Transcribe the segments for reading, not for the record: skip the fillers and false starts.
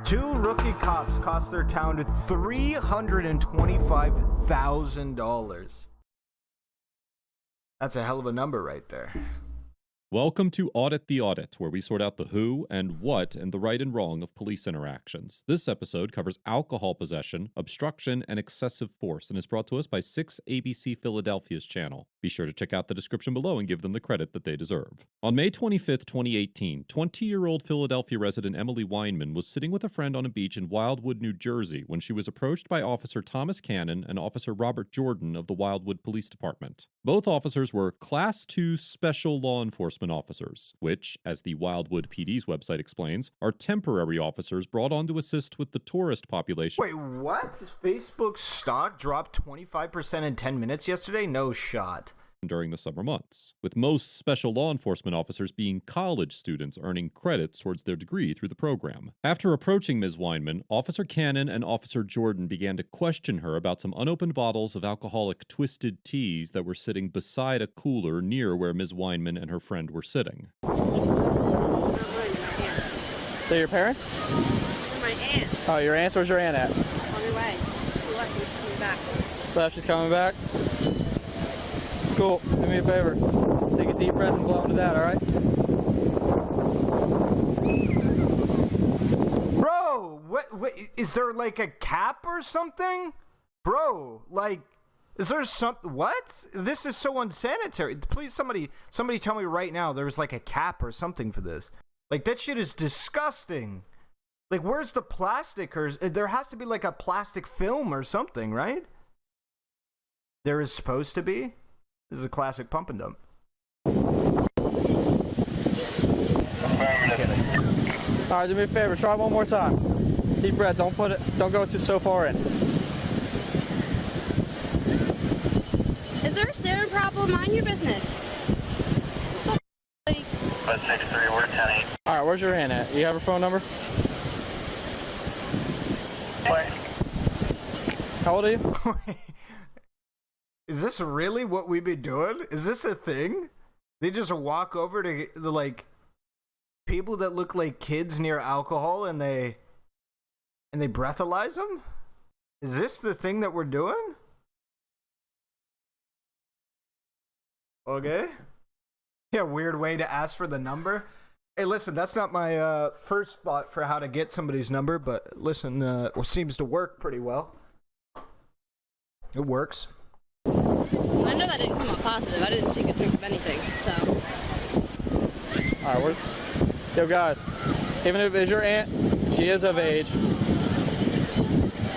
Two rookie cops cost their town $325,000. That's a hell of a number right there. Welcome to Audit the Audit, where we sort out the who and what and the right and wrong of police interactions. This episode covers alcohol possession, obstruction, and excessive force, and is brought to us by 6 ABC Philadelphia's channel. Be sure to check out the description below and give them the credit that they deserve. On May 25th, 2018, 20-year-old Philadelphia resident Emily Weinman was sitting with a friend on a beach in Wildwood, New Jersey, when she was approached by Officer Thomas Cannon and Officer Robert Jordan of the Wildwood Police Department. Both officers were Class 2 Special Law Enforcement officers, which, as the Wildwood PD's website explains, are temporary officers brought on to assist with the tourist population. Wait, what? Facebook stock dropped 25% in 10 minutes yesterday? No shot. During the summer months, with most special law enforcement officers being college students earning credits towards their degree through the program. After approaching Ms. Weinman, Officer Cannon and Officer Jordan began to question her about some unopened bottles of alcoholic twisted teas that were sitting beside a cooler near where Ms. Weinman and her friend were sitting. They're your parents? My aunt. Oh, your aunt's? Where's your aunt at? On her way. She left and she's coming back. Left, she's coming back? Cool. Do me a favor. Take a deep breath and blow into that, alright? Bro, what, is there like a cap or something? Bro, like, is there something? What? This is so unsanitary. Please, somebody tell me right now there's like a cap or something for this. Like, that shit is disgusting. Like, where's the plastic? Or there has to be like a plastic film or something, right? There is supposed to be. This is a classic pump and dump. Alright, do me a favor. Try one more time. Deep breath. Don't go so far in. Is there a staring problem? Mind your business. Like, 163, we're 10-8. Alright, where's your aunt at? You have her phone number? Wait. How old are you? Is this really what we've been doing? Is this a thing? They just walk over to the, like, people that look like kids near alcohol and they breathalyze them? Is this the thing that we're doing? Okay. Yeah, weird way to ask for the number. Hey, listen, that's not my first thought for how to get somebody's number, but listen, it seems to work pretty well. It works. I know that didn't come out positive. I didn't take a drink of anything, so. Alright, yo guys, even if it's your aunt, she is of age.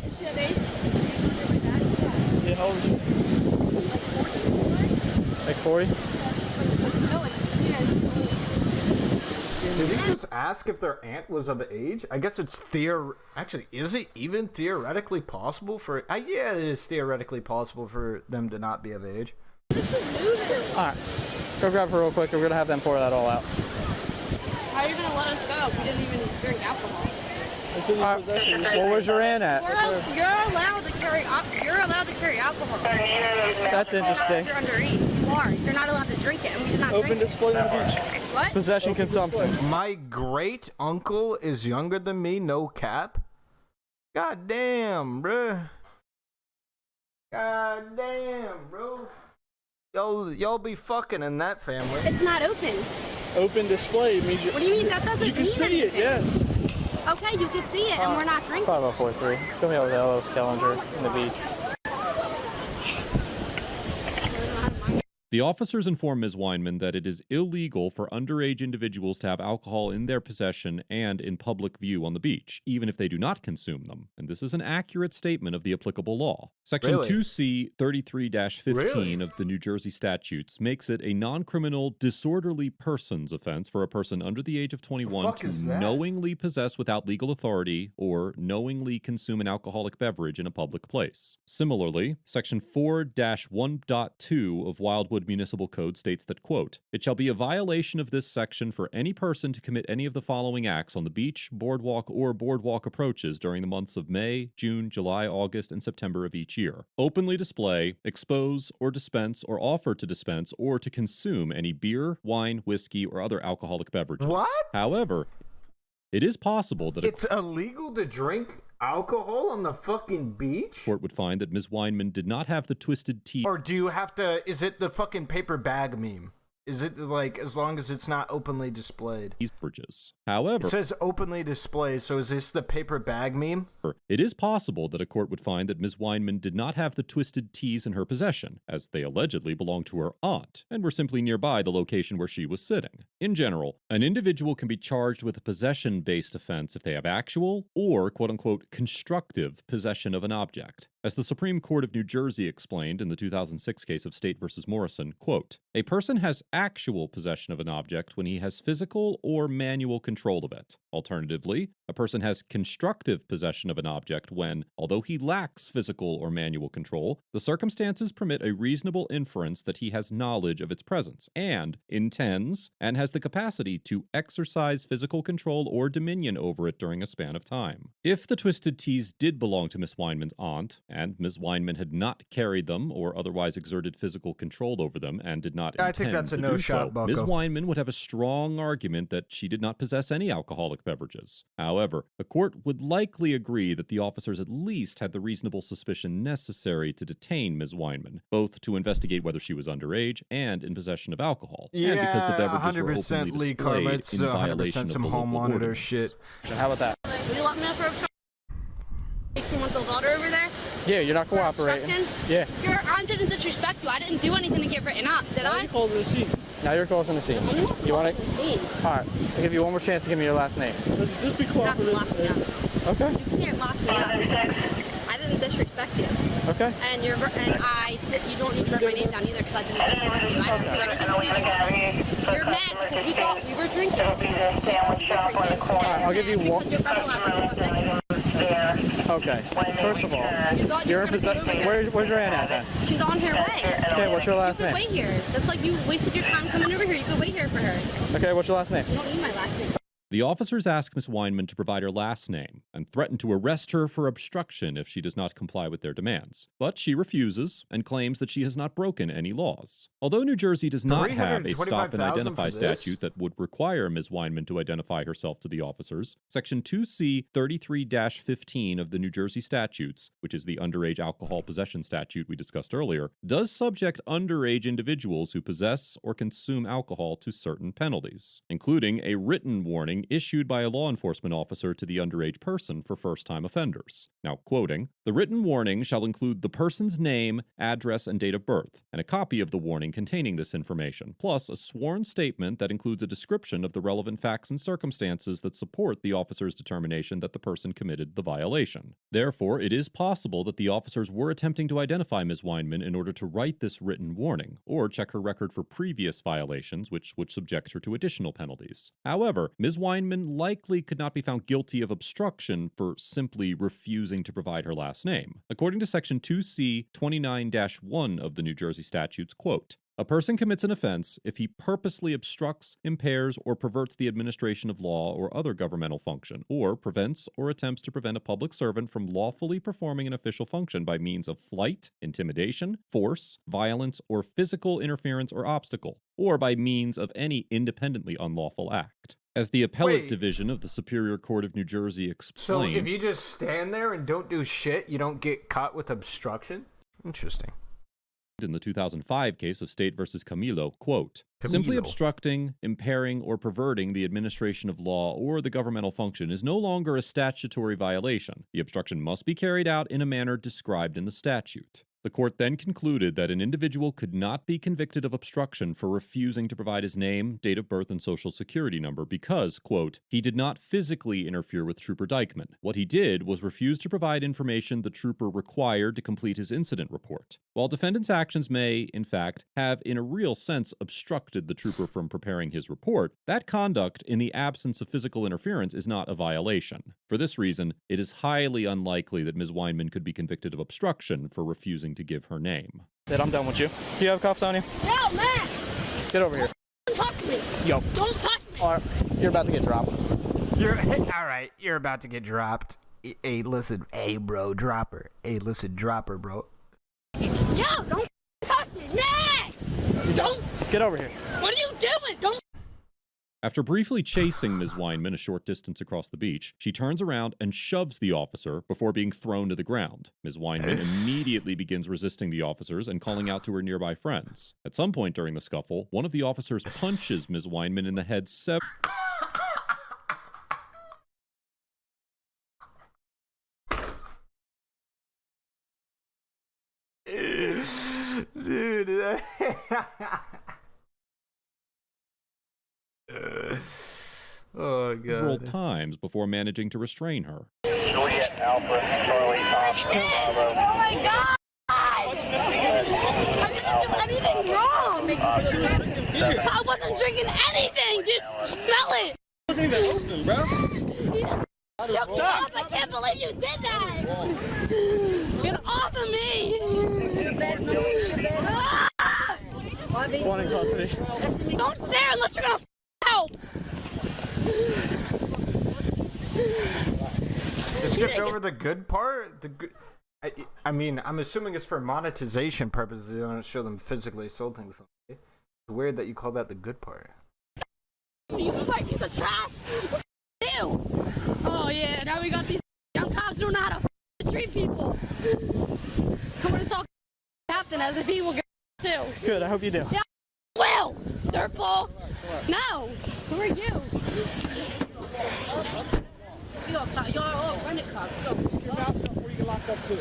Is she of age? Yeah, how old is she? Like 40? No, it's Did he just ask if their aunt was of age? I guess it's Actually, is it even theoretically possible for... yeah, it is theoretically possible for them to not be of age. This is moving. Alright, go grab her real quick. We're going to have them pour that all out. How are you going to let us go if we didn't even drink alcohol? Well, where's your aunt at? You're allowed to carry alcohol. That's interesting. You're underage. You are. You're not allowed to drink it, and we did not drink it. Display on the beach. What? It's possession consumption. My great uncle is younger than me, no cap. God damn, bruh. God damn, bro. Y'all be fucking in that family. It's not open. Open display means you... What do you mean? That doesn't mean anything. yes. Okay, you can see it, and we're not drinking. 5043. Come here with Ellis Kellinger in the beach. The officers informed Ms. Weinman that it is illegal for underage individuals to have alcohol in their possession and in public view on the beach, even if they do not consume them. And this is an accurate statement of the applicable law. Section 2C 33-15 of the New Jersey statutes makes it a non-criminal disorderly persons offense for a person under the age of 21 to knowingly possess without legal authority or knowingly consume an alcoholic beverage in a public place. Similarly, Section 4-1.2 of Wildwood Municipal Code states that, quote, "It shall be a violation of this section for any person to commit any of the following acts on the beach, boardwalk, or boardwalk approaches during the months of May, June, July, August, and September of each year. Openly display, expose, or dispense, or offer to dispense, or to consume any beer, wine, whiskey, or other alcoholic beverages." What? However, it is possible that it's illegal to drink alcohol on the fucking beach? court would find that Ms. Weinman did not have the twisted tea. Or do you have to, is it the fucking paper bag meme? Is it like, as long as it's not openly displayed? Bridges. However, It says openly displayed, so is this the paper bag meme? it is possible that a court would find that Ms. Weinman did not have the twisted teas in her possession, as they allegedly belonged to her aunt and were simply nearby the location where she was sitting. In general, an individual can be charged with a possession-based offense if they have actual or quote-unquote constructive possession of an object. As the Supreme Court of New Jersey explained in the 2006 case of State v. Morrison, quote, a person has actual possession of an object when he has physical or manual control of it. Alternatively, a person has constructive possession of an object when, although he lacks physical or manual control, the circumstances permit a reasonable inference that he has knowledge of its presence and intends and has the capacity to exercise physical control or dominion over it during a span of time. If the twisted teas did belong to Miss Weinman's aunt, and Ms. Weinman had not carried them or otherwise exerted physical control over them and did not I intend think that's a to no do shot, so, Bucko. Ms. Weinman would have a strong argument that she did not possess any alcoholic beverages. However, the court would likely agree that the officers at least had the reasonable suspicion necessary to detain Ms. Weinman, both to investigate whether she was underage and in possession of alcohol, and because the beverages were 100% openly Lee Karma. displayed It's in violation 100% of some the home local monitor ordinance. shit. How about that? Will you lock me up for obstruction? 18-month-old daughter over there? Yeah, you're not For cooperating. obstruction? Yeah. Your aunt didn't disrespect you. I didn't do anything to get written up, did I? Now you're causing the scene. You want it? All right. I'll give you one more chance to give me your last name. Just be You're not gonna lock me up. Okay. You can't lock me up. I didn't disrespect you. Okay. And you don't need to write my name down either because I didn't disrespect you. I didn't do anything to you. You're mad because you thought we were drinking. All right, I'll give you one. Because your brother left me. Okay. First of all, You thought you you're were in gonna come possession. over here. Where's your aunt at then? She's on her way. Okay, what's your You last could name? wait here. That's like you wasted your time coming over here. You could wait here for her. Okay, what's your last name? You don't need my last name. The officers ask Miss Weinman to provide her last name and threaten to arrest her for obstruction if she does not comply with their demands. But she refuses and claims that she has not broken any laws. Although New Jersey does not have a stop and identify for this? statute that would require Ms. Weinman to identify herself to the officers, Section 2C 33-15 of the New Jersey statutes, which is the underage alcohol possession statute we discussed earlier, does subject underage individuals who possess or consume alcohol to certain penalties, including a written warning issued by a law enforcement officer to the underage person for first-time offenders. Now, quoting, the written warning shall include the person's name, address, and date of birth, and a copy of the warning containing this information, plus a sworn statement that includes a description of the relevant facts and circumstances that support the officer's determination that the person committed the violation. Therefore, it is possible that the officers were attempting to identify Ms. Weinman in order to write this written warning, or check her record for previous violations, which would subject her to additional penalties. However, Ms. Weinman likely could not be found guilty of obstruction for simply refusing to provide her last name. According to Section 2C 29-1 of the New Jersey statutes, quote, a person commits an offense if he purposely obstructs, impairs, or perverts the administration of law or other governmental function, or prevents or attempts to prevent a public servant from lawfully performing an official function by means of flight, intimidation, force, violence, or physical interference or obstacle, or by means of any independently unlawful act. As the appellate division of the Superior Court of New Jersey explained... So if you just stand there and don't do shit, you don't get caught with obstruction? Interesting. In the 2005 case of State versus Camilo, quote, simply obstructing, impairing, or perverting the administration of law or the governmental function is no longer a statutory violation. The obstruction must be carried out in a manner described in the statute. The court then concluded that an individual could not be convicted of obstruction for refusing to provide his name, date of birth, and social security number because, quote, he did not physically interfere with Trooper Dykeman. What he did was refuse to provide information the trooper required to complete his incident report. While defendant's actions may, in fact, have in a real sense obstructed the trooper from preparing his report, that conduct in the absence of physical interference is not a violation. For this reason, it is highly unlikely that Ms. Weinman could be convicted of obstruction for refusing to give her name. Said I'm done with you. Do you have cuffs on you? No, man! Get over here. Don't talk to me! Yo. Don't touch me! All right, you're about to get dropped. All right, you're about to get dropped. Hey, listen. Hey, bro, dropper. Hey, listen, dropper, bro. Yo, don't touch me! Nah! Don't! Get over here. What are you doing? Don't After briefly chasing Ms. Weinman a short distance across the beach, she turns around and shoves the officer before being thrown to the ground. Ms. Weinman immediately begins resisting the officers and calling out to her nearby friends. At some point during the scuffle, one of the officers punches Ms. Weinman in the head Dude. Oh, several God. times before managing to restrain her. Juliet Alpha, Charlie Oh my God! I didn't do anything wrong! I wasn't drinking anything! Just smell it! It wasn't even open, bro. Shut me off! I can't believe you did that! Get off of me! Ah! One in custody. Don't stare unless you're gonna help! It skipped over the good part? I mean, I'm assuming it's for monetization purposes. They don't show them physically assaulting somebody. It's weird that you call that the good part. You fight piece of trash! Ew! Oh yeah, now we got these young cops who don't know how to treat people. Coming to talk to captain as if he will get too. Good, I hope you do. Yeah, will! Dirtball! No! Who are you? Y'all all running cops. Go. Your mouth up where you get locked up too.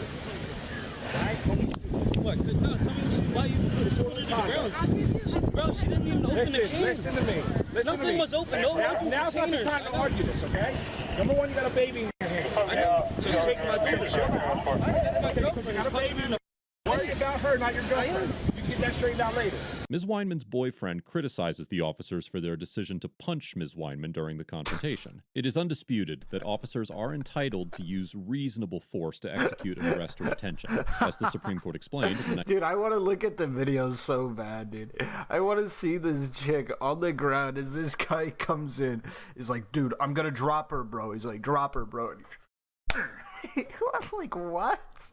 Alright? Don't be stupid. What? No, tell me why you put it on the ground. Bro, she didn't even open the can. Listen to me. Nothing was open. No, now's not the time to argue this, okay? Number one, you got a baby in your hand. Okay? So you take my baby. You got a baby in the worry about her, not your girlfriend. You can get that straightened out later. Ms. Weinman's boyfriend criticizes the officers for their decision to punch Ms. Weinman during the confrontation. It is undisputed that officers are entitled to use reasonable force to execute an arrest or detention. As the Supreme Court explained, Dude, I want to look at the videos so bad, dude. I want to see this chick on the ground as this guy comes in. He's like, dude, I'm going to drop her, bro. He's like, drop her, bro. I'm like, what?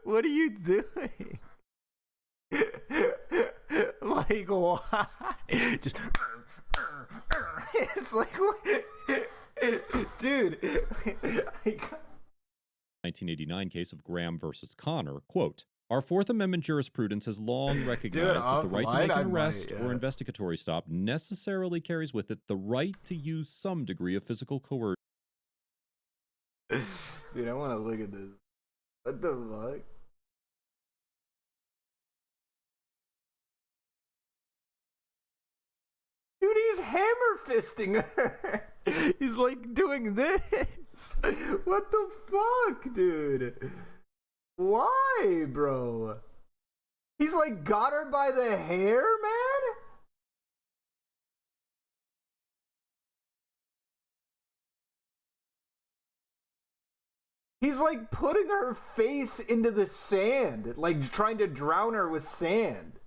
What are you doing? Like, why? Just it's like, what? Dude. 1989 case of Graham versus Connor, quote, "Our Fourth Amendment jurisprudence has long recognized that the right to make an arrest or investigatory stop necessarily carries with it the right to use some degree of physical coercion." Dude, I want to look at this. What the fuck? Dude, he's hammer fisting her. He's like doing this. What the fuck, dude? Why, bro? He's like got her by the hair, man? He's like putting her face into the sand, like trying to drown her with sand.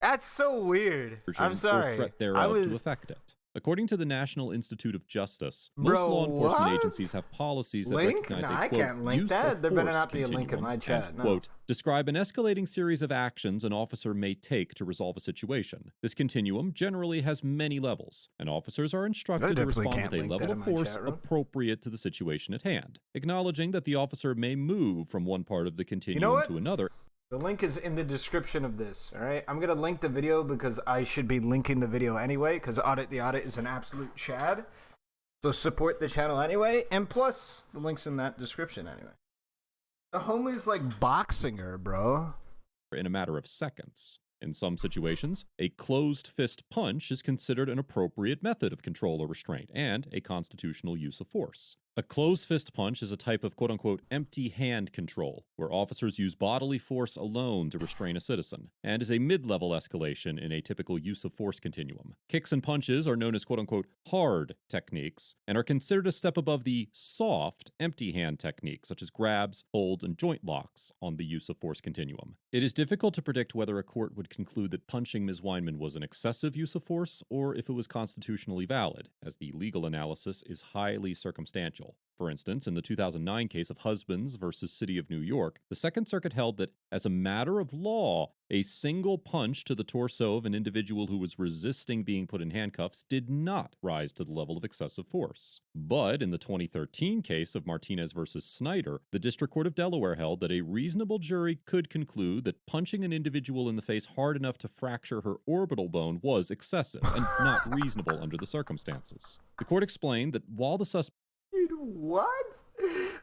That's so weird. I'm sorry. Or threat thereof to affect it. According to the National Institute of Justice, most law enforcement agencies have policies that recognize I can't link that. There better not be a link in my chat. And, quote, describe an escalating series of actions an officer may take to resolve a situation. This continuum generally has many levels, and officers are instructed to respond with a level of force appropriate to the situation at hand, acknowledging that the officer may move from one part of the continuum to another. The link is in the description of this, all right? I'm going to link the video because I should be linking the video anyway, because Audit the Audit is an absolute chad. So support the channel anyway, and plus, the link's in that description anyway. The homie's like boxing her, bro. In a matter of seconds. In some situations, a closed fist punch is considered an appropriate method of control or restraint and a constitutional use of force. A closed fist punch is a type of quote-unquote empty hand control, where officers use bodily force alone to restrain a citizen, and is a mid-level escalation in a typical use of force continuum. Kicks and punches are known as quote-unquote hard techniques, and are considered a step above the soft, empty hand techniques, such as grabs, holds, and joint locks on the use of force continuum. It is difficult to predict whether a court would conclude that punching Ms. Weinman was an excessive use of force, or if it was constitutionally valid, as the legal analysis is highly circumstantial. individual. For instance, in the 2009 case of Husbands versus City of New York, the Second Circuit held that, as a matter of law, a single punch to the torso of an individual who was resisting being put in handcuffs did not rise to the level of excessive force. But in the 2013 case of Martinez versus Snyder, the District Court of Delaware held that a reasonable jury could conclude that punching an individual in the face hard enough to fracture her orbital bone was excessive and not reasonable under the circumstances. The court explained that while the suspect What?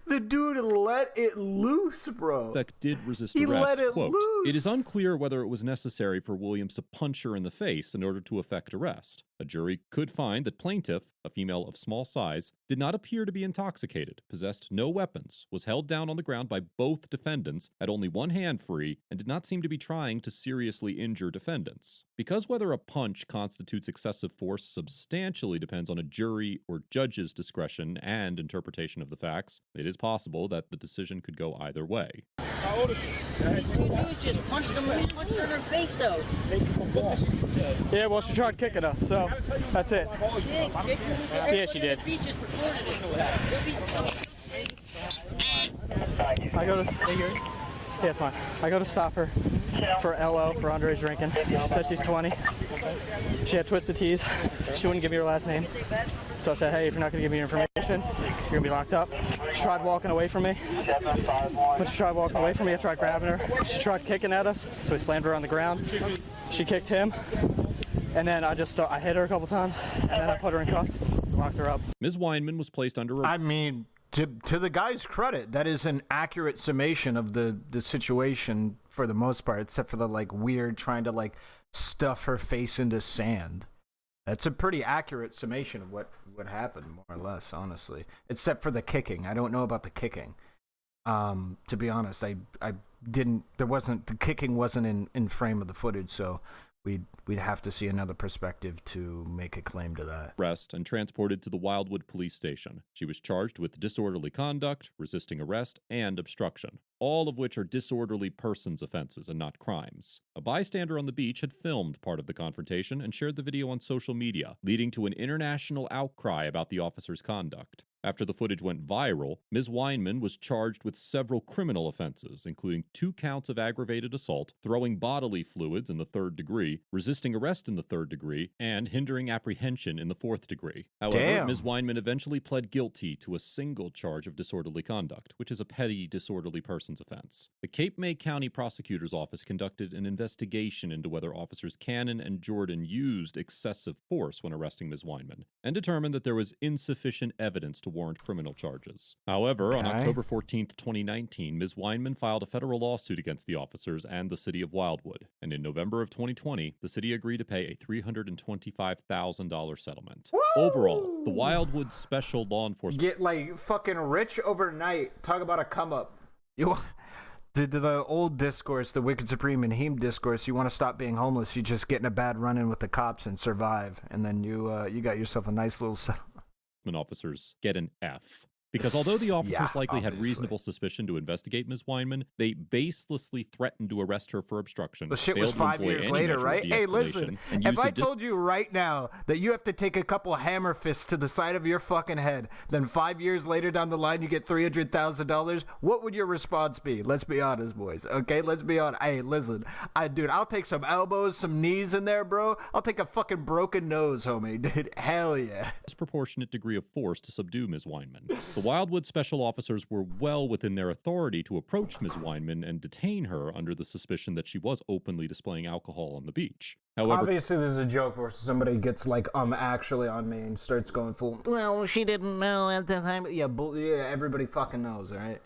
The dude let it loose, bro. did resist He arrest, let it quote, loose. "It is unclear whether it was necessary for Williams to punch her in the face in order to effect arrest. A jury could find that plaintiff, a female of small size, did not appear to be intoxicated, possessed no weapons, was held down on the ground by both defendants, had only one hand free, and did not seem to be trying to seriously injure defendants. Because whether a punch constitutes excessive force substantially depends on a jury or judge's discretion and interpretation of the facts, it is possible that the decision could go either way." How old is she? These two dudes just punched her in her face, though. Yeah, well, she tried kicking us, so that's it. She didn't kick him. Yeah, she did. Everybody just recorded it. I go to... Yeah, it's fine. I go to stop her for LO, for underage drinking. She said she's 20. She had twisted tees. She wouldn't give me her last name. So I said, hey, if you're not going to give me your information, you're going to be locked up. She tried walking away from me. When she tried walking away from me, I tried grabbing her. She tried kicking at us, so we slammed her on the ground. She kicked him. And then I hit her a couple times, and then I put her in cuffs, locked her up. Ms. Weinman was placed under I mean, to the guy's credit, that is an accurate summation of the situation for the most part, except for the like weird trying to like stuff her face into sand. That's a pretty accurate summation of what happened, more or less, honestly. Except for the kicking. I don't know about the kicking. To be honest, I didn't. The kicking wasn't in frame of the footage, so we'd have to see another perspective to make a claim to that. arrest and transported to the Wildwood police station. She was charged with disorderly conduct, resisting arrest, and obstruction, all of which are disorderly persons offenses and not crimes. A bystander on the beach had filmed part of the confrontation and shared the video on social media, leading to an international outcry about the officer's conduct. After the footage went viral, Ms. Weinman was charged with several criminal offenses, including 2 counts of aggravated assault, throwing bodily fluids in the 3rd degree, resisting arrest in the 3rd degree, and hindering apprehension in the 4th degree. However, Ms. Weinman eventually pled guilty to a single charge of disorderly conduct, which is a petty disorderly persons offense. The Cape May County Prosecutor's Office conducted an investigation into whether Officers Cannon and Jordan used excessive force when arresting Ms. Weinman, and determined that there was insufficient evidence to warrant criminal charges. However, on October 14, 2019, Ms. Weinman filed a federal lawsuit against the officers and the city of Wildwood, and in November of 2020, the city agreed to pay a $325,000 settlement. Woo! Overall, the Wildwood Special Law Enforcement Get like fucking rich overnight. Talk about a come up. You did the old discourse, the Wicked Supreme and Heme discourse. You want to stop being homeless, you just get in a bad run-in with the cops and survive, and then you got yourself a nice little officers get an F. Because although the officers likely had obviously. reasonable suspicion to investigate Ms. Weinman, they baselessly threatened to arrest her for obstruction. The shit failed was to 5 employ years any later, measure of right? Hey, listen, de-escalation, and if used I a told you right now that you have to take a couple hammer fists to the side of your fucking head, then 5 years later down the line you get $300,000, what would your response be? Let's be honest, boys, okay? Let's be honest. Hey, listen, dude, I'll take some elbows, some knees in there, bro. I'll take a fucking broken nose, homie, dude. Hell yeah. disproportionate degree of force to subdue Ms. Weinman. The Wildwood Special Officers were well within their authority to approach Ms. Weinman and detain her under the suspicion that she was openly displaying alcohol on the beach. However, Obviously, there's a joke where somebody gets like, actually on me and starts going full, well, she didn't know at the time. Yeah, everybody fucking knows, all right?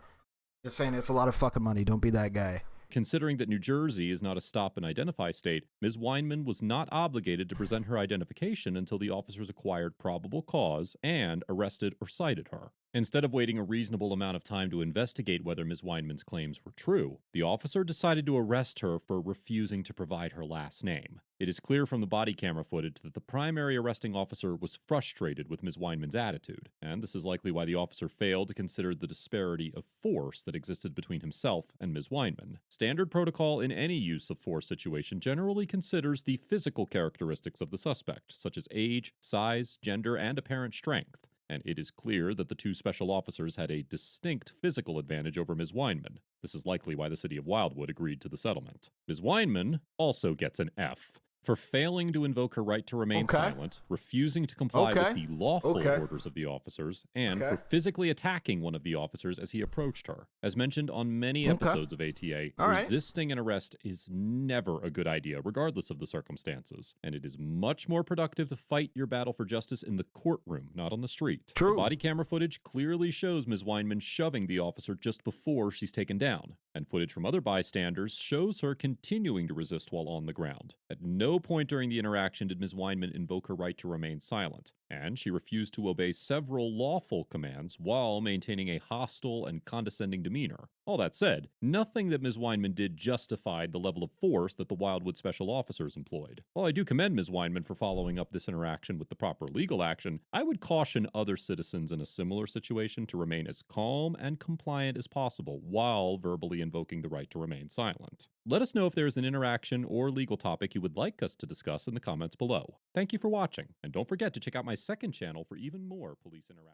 Just saying, it's a lot of fucking money. Don't be that guy. considering that New Jersey is not a stop and identify state, Ms. Weinman was not obligated to present her identification until the officers acquired probable cause and arrested or cited her. Instead of waiting a reasonable amount of time to investigate whether Ms. Weinman's claims were true, the officer decided to arrest her for refusing to provide her last name. It is clear from the body camera footage that the primary arresting officer was frustrated with Ms. Weinman's attitude, and this is likely why the officer failed to consider the disparity of force that existed between himself and Ms. Weinman. Standard protocol in any use of force situation generally considers the physical characteristics of the suspect, such as age, size, gender, and apparent strength. and it is clear that the two special officers had a distinct physical advantage over Ms. Weinman. This is likely why the city of Wildwood agreed to the settlement. Ms. Weinman also gets an F for failing to invoke her right to remain silent, refusing to comply with the lawful orders of the officers, and for physically attacking one of the officers as he approached her. As mentioned on many episodes of ATA, resisting an arrest is never a good idea, regardless of the circumstances, and it is much more productive to fight your battle for justice in the courtroom, not on the street. True. The body camera footage clearly shows Ms. Weinman shoving the officer just before she's taken down, and footage from other bystanders shows her continuing to resist while on the ground. At no point during the interaction did Ms. Weinman invoke her right to remain silent, and she refused to obey several lawful commands while maintaining a hostile and condescending demeanor. All that said, nothing that Ms. Weinman did justified the level of force that the Wildwood special officers employed. While I do commend Ms. Weinman for following up this interaction with the proper legal action, I would caution other citizens in a similar situation to remain as calm and compliant as possible while verbally invoking the right to remain silent. Let us know if there is an interaction or legal topic you would like us to discuss in the comments below. Thank you for watching, and don't forget to check out my second channel for even more police interaction.